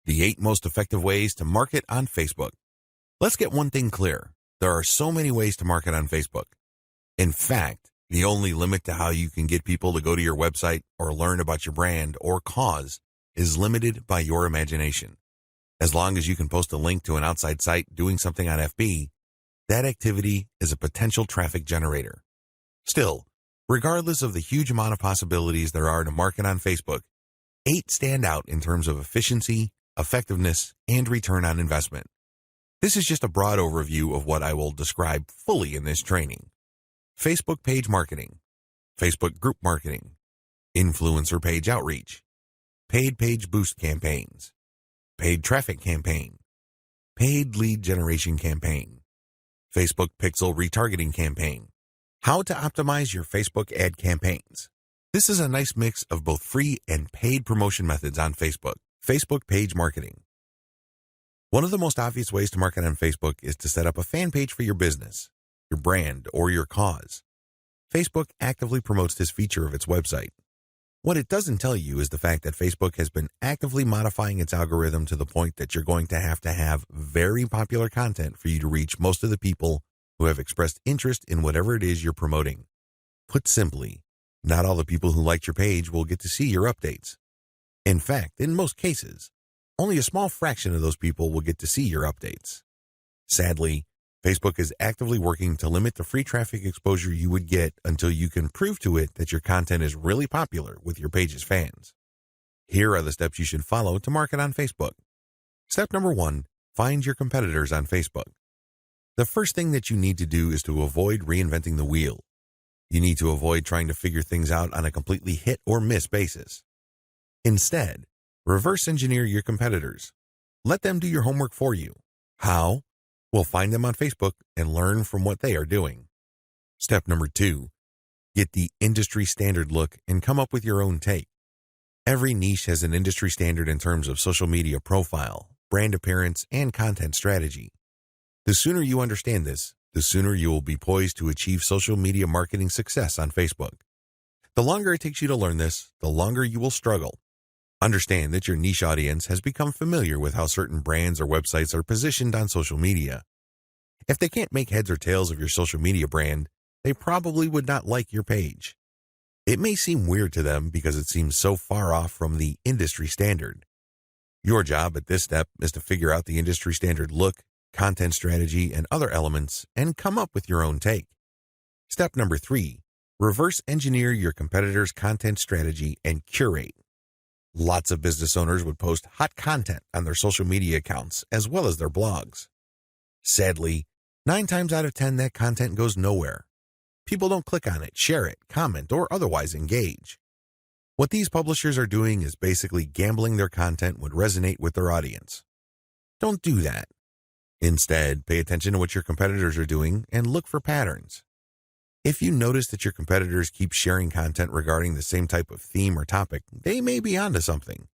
The 8 most effective ways to market on Facebook. Let's get one thing clear. There are so many ways to market on Facebook. In fact, the only limit to how you can get people to go to your website or learn about your brand or cause is limited by your imagination. As long as you can post a link to an outside site doing something on FB, that activity is a potential traffic generator. Still, regardless of the huge amount of possibilities there are to market on Facebook, 8 stand out in terms of efficiency, effectiveness, and return on investment. This is just a broad overview of what I will describe fully in this training. Facebook page marketing, Facebook group marketing, influencer page outreach, paid page boost campaigns, paid traffic campaign, paid lead generation campaign, Facebook pixel retargeting campaign, how to optimize your Facebook ad campaigns. This is a nice mix of both free and paid promotion methods on Facebook. Facebook page marketing. One of the most obvious ways to market on Facebook is to set up a fan page for your business, your brand, or your cause. Facebook actively promotes this feature of its website. What it doesn't tell you is the fact that Facebook has been actively modifying its algorithm to the point that you're going to have very popular content for you to reach most of the people who have expressed interest in whatever it is you're promoting. Put simply, not all the people who liked your page will get to see your updates. In fact, in most cases, only a small fraction of those people will get to see your updates. Sadly, Facebook is actively working to limit the free traffic exposure you would get until you can prove to it that your content is really popular with your page's fans. Here are the steps you should follow to market on Facebook. Step number 1, find your competitors on Facebook. The first thing that you need to do is to avoid reinventing the wheel. You need to avoid trying to figure things out on a completely hit or miss basis. Instead, reverse engineer your competitors. Let them do your homework for you. How? Well, find them on Facebook and learn from what they are doing. Step number 2, get the industry standard look and come up with your own take. Every niche has an industry standard in terms of social media profile, brand appearance, and content strategy. The sooner you understand this, the sooner you will be poised to achieve social media marketing success on Facebook. The longer it takes you to learn this, the longer you will struggle. Understand that your niche audience has become familiar with how certain brands or websites are positioned on social media. If they can't make heads or tails of your social media brand, they probably would not like your page. It may seem weird to them because it seems so far off from the industry standard. Your job at this step is to figure out the industry standard look, content strategy, and other elements, and come up with your own take. Step number 3, reverse engineer your competitors' content strategy and curate. Lots of business owners would post hot content on their social media accounts as well as their blogs. Sadly, 9 times out of 10 that content goes nowhere. People don't click on it, share it, comment, or otherwise engage. What these publishers are doing is basically gambling their content would resonate with their audience. Don't do that. Instead, pay attention to what your competitors are doing and look for patterns. If you notice that your competitors keep sharing content regarding the same type of theme or topic, they may be onto something.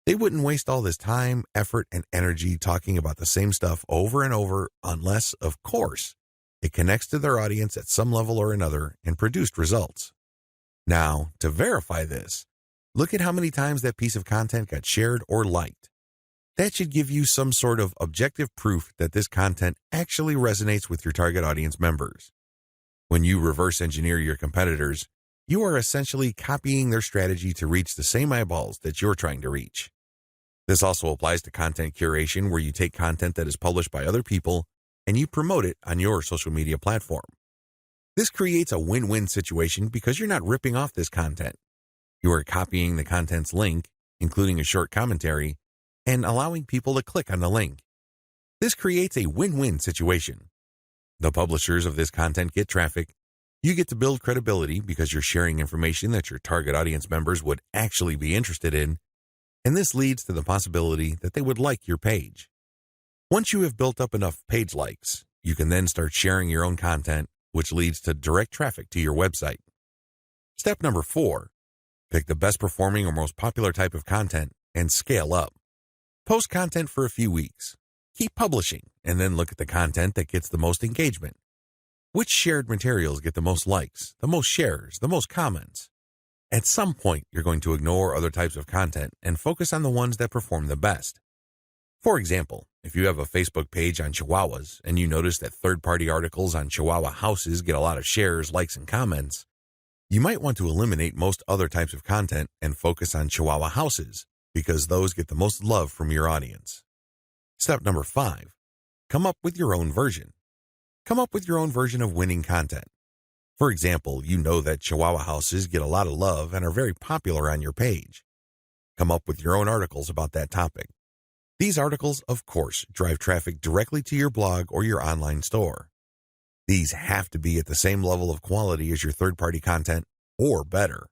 They wouldn't waste all this time, effort, and energy talking about the same stuff over and over unless, of course, it connects to their audience at some level or another and produced results. Now, to verify this, look at how many times that piece of content got shared or liked. That should give you some sort of objective proof that this content actually resonates with your target audience members. When you reverse engineer your competitors, you are essentially copying their strategy to reach the same eyeballs that you're trying to reach. This also applies to content curation, where you take content that is published by other people and you promote it on your social media platform. This creates a win-win situation because you're not ripping off this content. You are copying the content's link, including a short commentary, and allowing people to click on the link. This creates a win-win situation. The publishers of this content get traffic. You get to build credibility because you're sharing information that your target audience members would actually be interested in, and this leads to the possibility that they would like your page. Once you have built up enough page likes, you can then start sharing your own content, which leads to direct traffic to your website. Step number 4, pick the best performing or most popular type of content and scale up. Post content for a few weeks. Keep publishing, and then look at the content that gets the most engagement. Which shared materials get the most likes, the most shares, the most comments? At some point, you're going to ignore other types of content and focus on the ones that perform the best. For example, if you have a Facebook page on Chihuahuas and you notice that third-party articles on Chihuahua houses get a lot of shares, likes, and comments, you might want to eliminate most other types of content and focus on Chihuahua houses because those get the most love from your audience. Step number 5, come up with your own version. Come up with your own version of winning content. For example, you know that Chihuahua houses get a lot of love and are very popular on your page. Come up with your own articles about that topic. These articles, of course, drive traffic directly to your blog or your online store. These have to be at the same level of quality as your third-party content, or better.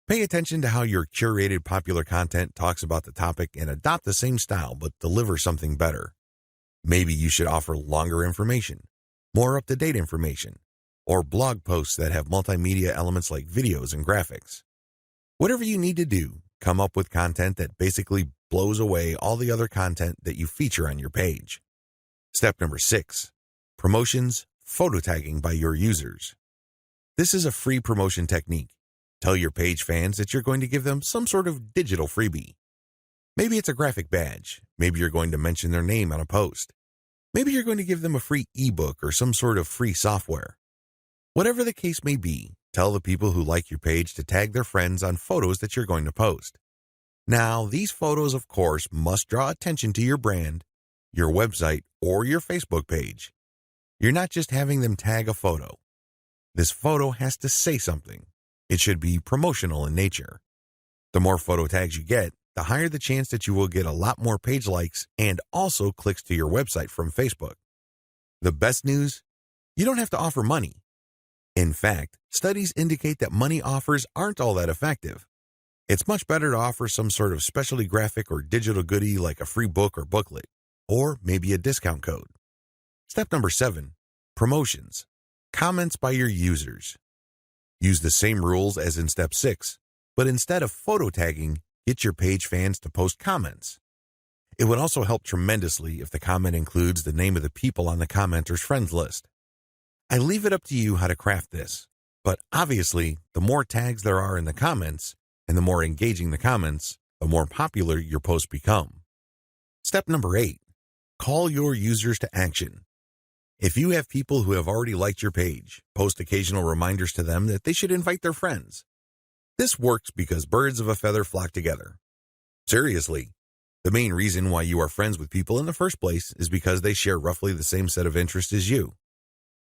Pay attention to how your curated popular content talks about the topic and adopt the same style but deliver something better. Maybe you should offer longer information, more up-to-date information, or blog posts that have multimedia elements like videos and graphics. Whatever you need to do, come up with content that basically blows away all the other content that you feature on your page. Step number 6, promotions, photo tagging by your users. This is a free promotion technique. Tell your page fans that you're going to give them some sort of digital freebie. Maybe it's a graphic badge. Maybe you're going to mention their name on a post. Maybe you're going to give them a free ebook or some sort of free software. Whatever the case may be, tell the people who like your page to tag their friends on photos that you're going to post. Now, these photos, of course, must draw attention to your brand, your website, or your Facebook page. You're not just having them tag a photo. This photo has to say something. It should be promotional in nature. The more photo tags you get, the higher the chance that you will get a lot more page likes and also clicks to your website from Facebook. The best news? You don't have to offer money. In fact, studies indicate that money offers aren't all that effective. It's much better to offer some sort of specialty graphic or digital goodie like a free book or booklet, or maybe a discount code. Step number 7, promotions. Comments by your users. Use the same rules as in step 6, but instead of photo tagging, get your page fans to post comments. It would also help tremendously if the comment includes the name of the people on the commenter's friends list. I leave it up to you how to craft this, but obviously, the more tags there are in the comments, and the more engaging the comments, the more popular your posts become. Step number 8, call your users to action. If you have people who have already liked your page, post occasional reminders to them that they should invite their friends. This works because birds of a feather flock together. Seriously, the main reason why you are friends with people in the first place is because they share roughly the same set of interests as you.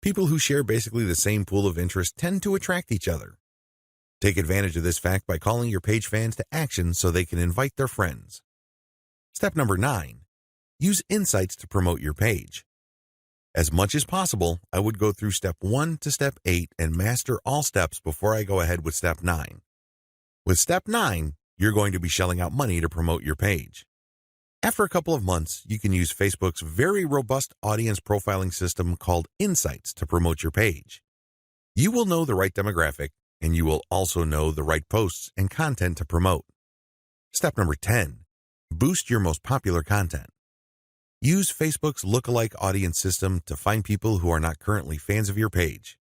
People who share basically the same pool of interests tend to attract each other. Take advantage of this fact by calling your page fans to action so they can invite their friends. Step number 9, use insights to promote your page. As much as possible, I would go through step 1 to step 8 and master all steps before I go ahead with step 9. With step 9, you're going to be shelling out money to promote your page. After a couple of months, you can use Facebook's very robust audience profiling system called Insights to promote your page. You will know the right demographic, and you will also know the right posts and content to promote. Step number 10, boost your most popular content. Use Facebook's lookalike audience system to find people who are not currently fans of your page.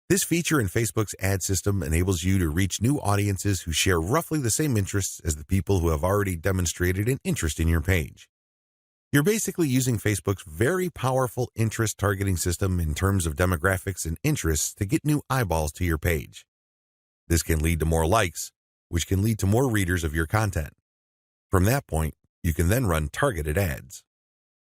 This feature in Facebook's ad system enables you to reach new audiences who share roughly the same interests as the people who have already demonstrated an interest in your page. You're basically using Facebook's very powerful interest targeting system in terms of demographics and interests to get new eyeballs to your page. This can lead to more likes, which can lead to more readers of your content. From that point, you can then run targeted ads.